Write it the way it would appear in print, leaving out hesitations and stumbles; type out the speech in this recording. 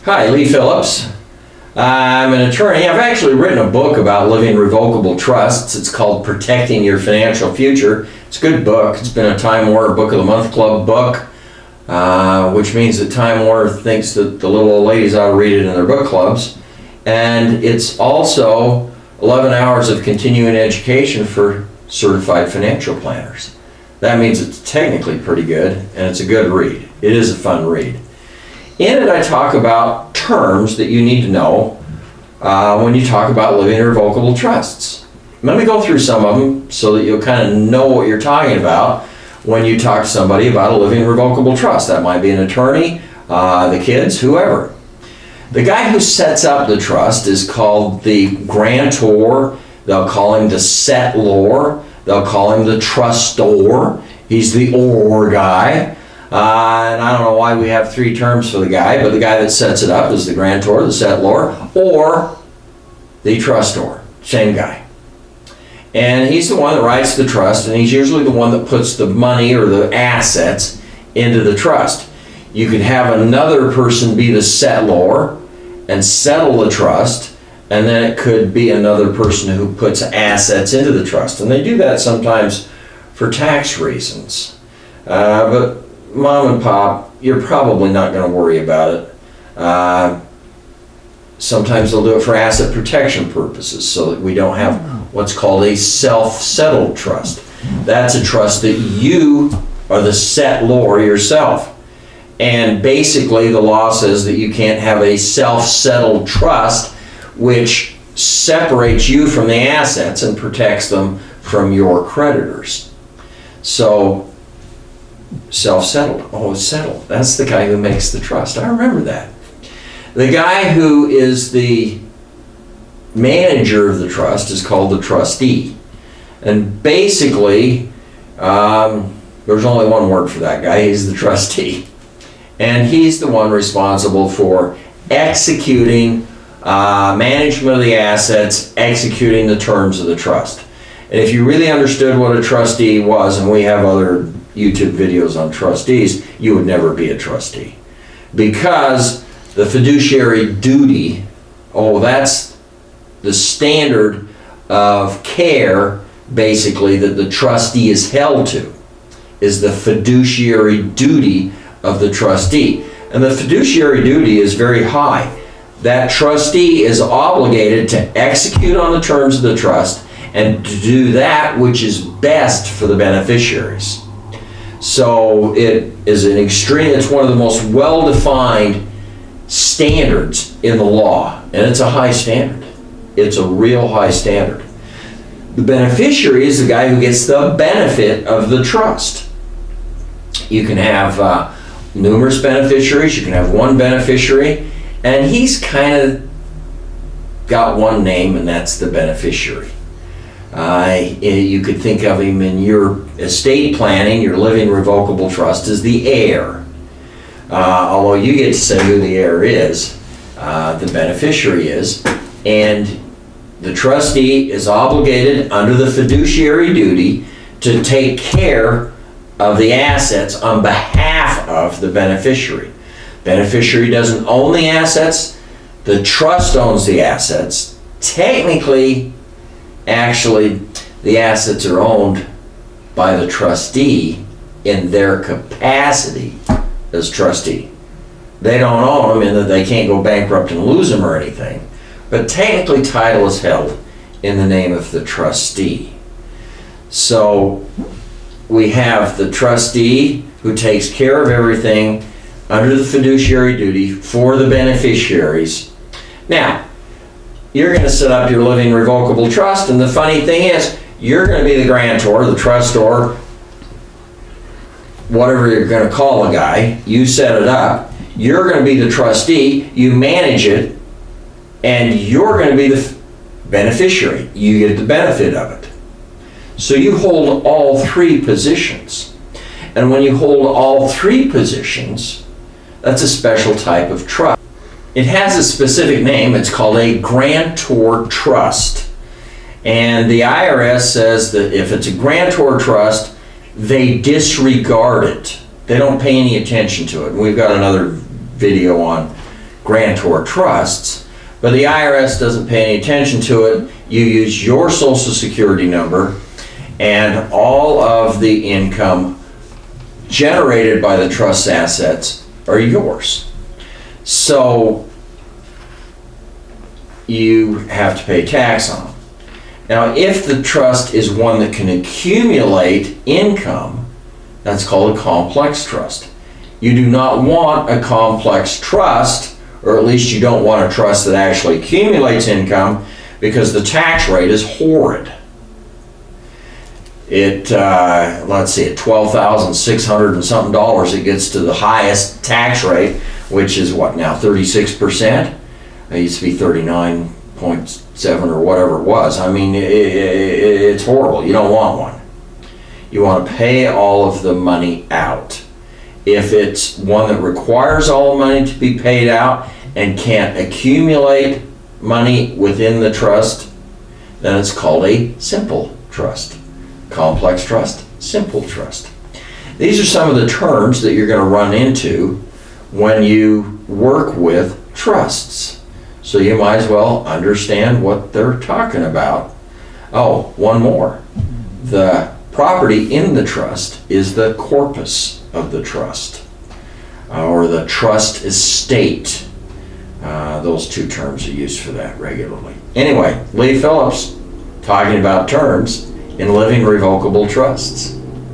Hi, Lee Phillips. I'm an attorney. I've actually written a book about living revocable trusts. It's called Protecting Your Financial Future. It's a good book. It's been a Time Warner Book of the Month Club book, which means that Time Warner thinks that the little old ladies ought to read it in their book clubs. And it's also 11 hours of continuing education for certified financial planners. That means it's technically pretty good, and it's a good read. It is a fun read. In it, I talk about terms that you need to know when you talk about living irrevocable trusts. Let me go through some of them so that you'll kind of know what you're talking about when you talk to somebody about a living irrevocable trust. That might be an attorney, the kids, whoever. The guy who sets up the trust is called the grantor. They'll call him the settlor. They'll call him the trustor. He's the or guy. And I don't know why we have three terms for the guy, but the guy that sets it up is the grantor, the settlor, or the trustor. Same guy. And he's the one that writes the trust, and he's usually the one that puts the money or the assets into the trust. You could have another person be the settlor and settle the trust, and then it could be another person who puts assets into the trust. And they do that sometimes for tax reasons. But Mom and Pop, you're probably not going to worry about it. Sometimes they'll do it for asset protection purposes so that we don't have what's called a self-settled trust. That's a trust that you are the settlor yourself. And basically the law says that you can't have a self-settled trust which separates you from the assets and protects them from your creditors. So self-settled. Oh, it's settled. That's the guy who makes the trust. I remember that. The guy who is the manager of the trust is called the trustee. And basically, there's only one word for that guy. He's the trustee. And he's the one responsible for executing management of the assets, executing the terms of the trust. And if you really understood what a trustee was, and we have other YouTube videos on trustees, you would never be a trustee. Because the fiduciary duty, that's the standard of care, basically, that the trustee is held to, is the fiduciary duty of the trustee. And the fiduciary duty is very high. That trustee is obligated to execute on the terms of the trust and to do that which is best for the beneficiaries. So it is it's one of the most well-defined standards in the law, and it's a high standard. It's a real high standard. The beneficiary is the guy who gets the benefit of the trust. You can have numerous beneficiaries, you can have one beneficiary, and he's kind of got one name, and that's the beneficiary. You could think of him in your estate planning, your living revocable trust, as the heir. Although you get to say who the heir is, the beneficiary is, and the trustee is obligated under the fiduciary duty to take care of the assets on behalf of the beneficiary. Beneficiary doesn't own the assets, the trust owns the assets. Technically, actually, the assets are owned by the trustee in their capacity as trustee. They don't own them in that they can't go bankrupt and lose them or anything, but technically title is held in the name of the trustee. So we have the trustee who takes care of everything under the fiduciary duty for the beneficiaries. Now, you're going to set up your living revocable trust, and the funny thing is, you're going to be the grantor, the trustor, whatever you're going to call a guy. You set it up. You're going to be the trustee. You manage it, and you're going to be the beneficiary. You get the benefit of it. So you hold all three positions. And when you hold all three positions, that's a special type of trust. It has a specific name. It's called a Grantor Trust. And the IRS says that if it's a Grantor Trust, they disregard it. They don't pay any attention to it. And we've got another video on grantor trusts, but the IRS doesn't pay any attention to it. You use your social security number, and all of the income generated by the trust's assets are yours. So you have to pay tax on them. Now, if the trust is one that can accumulate income, that's called a complex trust. You do not want a complex trust, or at least you don't want a trust that actually accumulates income, because the tax rate is horrid. Let's see, at $12,600 and something dollars, it gets to the highest tax rate, which is what now, 36%? It used to be 39.7 or whatever it was. I mean, it's horrible. You don't want one. You want to pay all of the money out. If it's one that requires all the money to be paid out and can't accumulate money within the trust, then it's called a simple trust. Complex trust, simple trust. These are some of the terms that you're going to run into when you work with trusts. So you might as well understand what they're talking about. Oh, one more. The property in the trust is the corpus of the trust, or the trust estate. Those two terms are used for that regularly. Anyway, Lee Phillips talking about terms in living revocable trusts.